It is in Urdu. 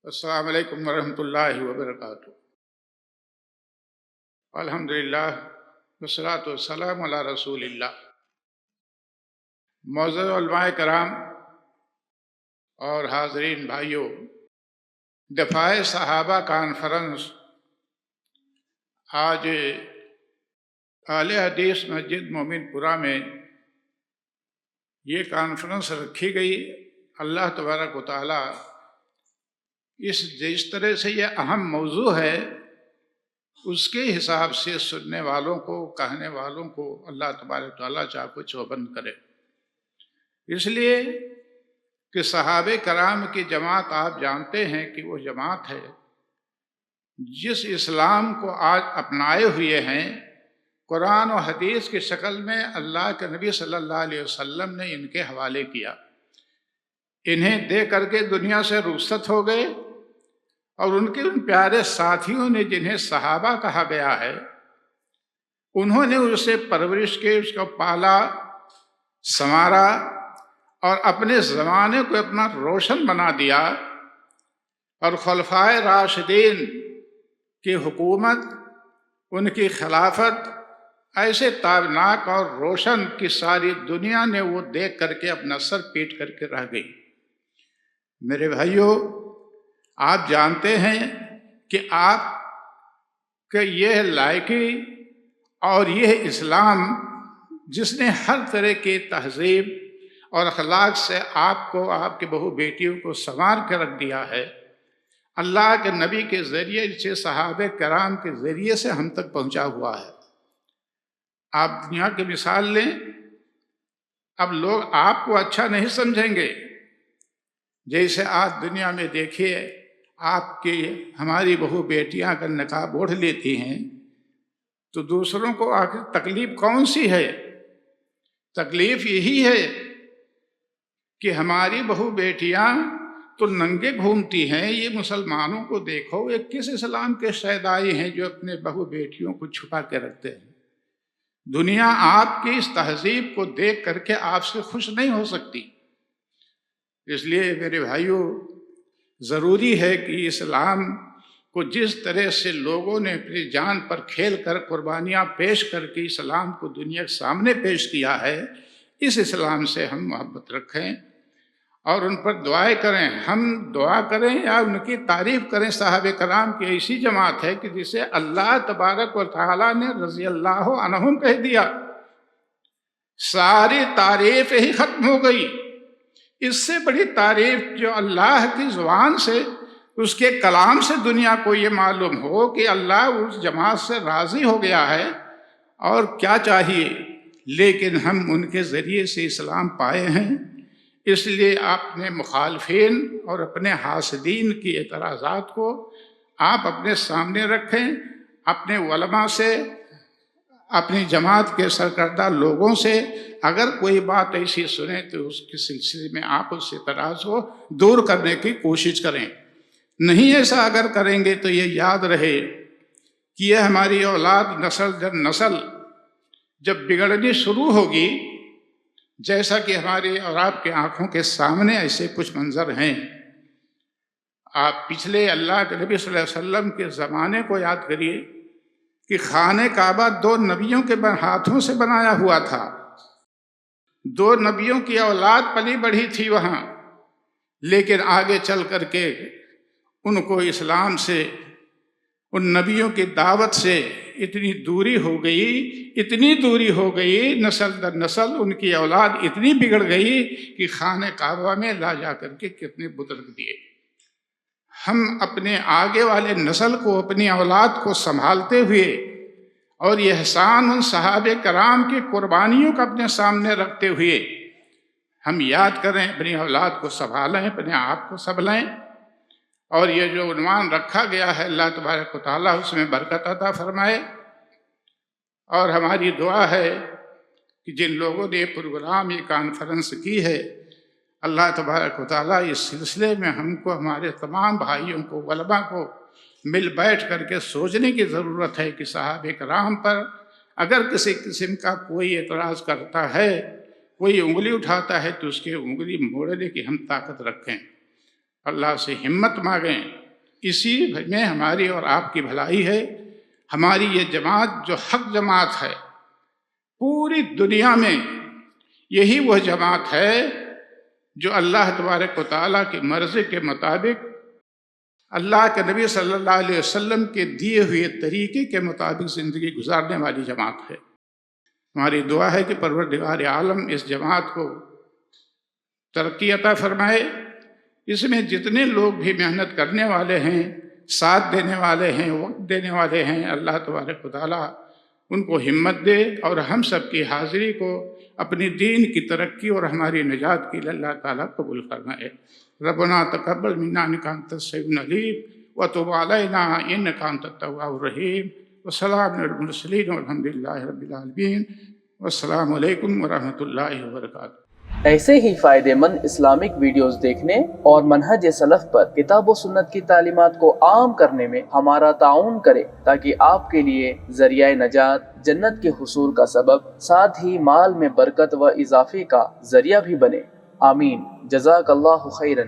السلام علیکم ورحمۃ اللہ وبرکاتہ۔ الحمدللہ والصلاۃ والسلام علی رسول اللہ۔ معزز علماء کرام اور حاضرین بھائیوں، دفاع صحابہ کانفرنس آج اہل حدیث مسجد مومن پورہ میں یہ کانفرنس رکھی گئی۔ اللہ تبارک و تعالی جس طرح سے یہ اہم موضوع ہے اس کے حساب سے سننے والوں کو، کہنے والوں کو اللہ تبارک و تعالی چاکو چوبند کرے۔ اس لیے کہ صحابہ کرام کی جماعت آپ جانتے ہیں کہ وہ جماعت ہے جس اسلام کو آج اپنائے ہوئے ہیں قرآن و حدیث کی شکل میں اللہ کے نبی صلی اللہ علیہ وسلم نے ان کے حوالے کیا۔ انہیں دے کر کے دنیا سے رخصت ہو گئے، اور ان کے ان پیارے ساتھیوں نے جنہیں صحابہ کہا گیا ہے، انہوں نے اسے پرورش کی، اس کو پالا سنوارا اور اپنے زمانے کو اپنا روشن بنا دیا، اور خلفائے راشدین کی حکومت، ان کی خلافت ایسے تابناک اور روشن کہ ساری دنیا نے وہ دیکھ کر کے اپنا سر پیٹ کر کے رہ گئی۔ میرے بھائیوں، آپ جانتے ہیں کہ آپ کے یہ لائقی اور یہ اسلام جس نے ہر طرح کی تہذیب اور اخلاق سے آپ کو، آپ کے بہو بیٹیوں کو سنوار کے رکھ دیا ہے، اللہ کے نبی کے ذریعے سے، صحابہ کرام کے ذریعے سے ہم تک پہنچا ہوا ہے۔ آپ دنیا کی مثال لیں، اب لوگ آپ کو اچھا نہیں سمجھیں گے۔ جیسے آج دنیا میں دیکھیے، آپ کی ہماری بہو بیٹیاں اگر نقاب اوڑھ لیتی ہیں تو دوسروں کو آخر تکلیف کون سی ہے؟ تکلیف یہی ہے کہ ہماری بہو بیٹیاں تو ننگے گھومتی ہیں، یہ مسلمانوں کو دیکھو، یہ کس اسلام کے شیدائی ہیں جو اپنے بہو بیٹیوں کو چھپا کے رکھتے ہیں۔ دنیا آپ کی اس تہذیب کو دیکھ کر کے آپ سے خوش نہیں ہو سکتی۔ اس لیے میرے بھائیوں، ضروری ہے کہ اسلام کو جس طرح سے لوگوں نے اپنی جان پر کھیل کر قربانیاں پیش کر کے اسلام کو دنیا کے سامنے پیش کیا ہے، اس اسلام سے ہم محبت رکھیں اور ان پر دعائیں کریں۔ ہم دعا کریں یا ان کی تعریف کریں۔ صحابہ کرام کی ایسی جماعت ہے کہ جسے اللہ تبارک و تعالیٰ نے رضی اللہ عنہم کہہ دیا، ساری تعریف ہی ختم ہو گئی۔ اس سے بڑی تعریف جو اللہ کی زبان سے، اس کے کلام سے دنیا کو یہ معلوم ہو کہ اللہ اس جماعت سے راضی ہو گیا ہے، اور کیا چاہیے۔ لیکن ہم ان کے ذریعے سے اسلام پائے ہیں، اس لیے اپنے مخالفین اور اپنے حاسدین کی اعتراضات کو آپ اپنے سامنے رکھیں، اپنے علماء سے، اپنی جماعت کے سرکردہ لوگوں سے اگر کوئی بات ایسی سنیں تو اس کے سلسلے میں آپ اس اعتراض کو دور کرنے کی کوشش کریں۔ نہیں ایسا اگر کریں گے تو یہ یاد رہے کہ یہ ہماری اولاد نسل در نسل جب بگڑنی شروع ہوگی، جیسا کہ ہماری اور آپ کے آنکھوں کے سامنے ایسے کچھ منظر ہیں۔ آپ پچھلے اللہ کے نبی صلی اللہ علیہ وسلم کے زمانے کو یاد کریے کہ خانہ کعبہ 2 نبیوں کے ہاتھوں سے بنایا ہوا تھا۔ 2 نبیوں کی اولاد پلی بڑھی تھی وہاں، لیکن آگے چل کر کے ان کو اسلام سے، ان نبیوں کی دعوت سے اتنی دوری ہو گئی، نسل در نسل ان کی اولاد اتنی بگڑ گئی کہ خانہ کعبہ میں لا جا کر کے کتنے بت رکھ دیے۔ ہم اپنے آگے والے نسل کو، اپنی اولاد کو سنبھالتے ہوئے اور یہ احسان ان صحابہ کرام کی قربانیوں کو اپنے سامنے رکھتے ہوئے ہم یاد کریں، اپنی اولاد کو سنبھالیں، اپنے آپ کو سنبھالیں، اور یہ جو عنوان رکھا گیا ہے اللہ تبارک و تعالیٰ اس میں برکت عطا فرمائے۔ اور ہماری دعا ہے کہ جن لوگوں نے یہ پروگرام، یہ کانفرنس کی ہے، اللہ تبارک و تعالیٰ اس سلسلے میں ہم کو، ہمارے تمام بھائیوں کو، علماء کو مل بیٹھ کر کے سوچنے کی ضرورت ہے کہ صحابہ کرام پر اگر کسی قسم کا کوئی اعتراض کرتا ہے، کوئی انگلی اٹھاتا ہے، تو اس کی انگلی موڑنے کی ہم طاقت رکھیں۔ اللہ سے ہمت مانگیں، اسی میں ہماری اور آپ کی بھلائی ہے۔ ہماری یہ جماعت جو حق جماعت ہے، پوری دنیا میں یہی وہ جماعت ہے جو اللہ تبارک و تعالیٰ کی مرضی کے مطابق، اللہ کے نبی صلی اللہ علیہ وسلم کے دیے ہوئے طریقے کے مطابق زندگی گزارنے والی جماعت ہے۔ ہماری دعا ہے کہ پروردگار عالم اس جماعت کو ترقی عطا فرمائے۔ اس میں جتنے لوگ بھی محنت کرنے والے ہیں، ساتھ دینے والے ہیں، وقت دینے والے ہیں، اللہ تبارک و تعالیٰ ان کو ہمت دے، اور ہم سب کی حاضری کو اپنی دین کی ترقی اور ہماری نجات کے لیے اللہ تعالیٰ قبول فرمائے۔ ربنا تقبل منا انک انت السمیع العلیم وتب علینا انک انت التواب الرحیم، وسلام علی المرسلین والحمد للہ رب العالمین، والسلام علیکم ورحمۃ اللہ وبرکاتہ۔ ایسے ہی فائدے مند اسلامک ویڈیوز دیکھنے اور منہج سلف پر کتاب و سنت کی تعلیمات کو عام کرنے میں ہمارا تعاون کریں، تاکہ آپ کے لیے ذریعہ نجات، جنت کے حصول کا سبب، ساتھ ہی مال میں برکت و اضافے کا ذریعہ بھی بنے۔ آمین۔ جزاک اللہ خیرن۔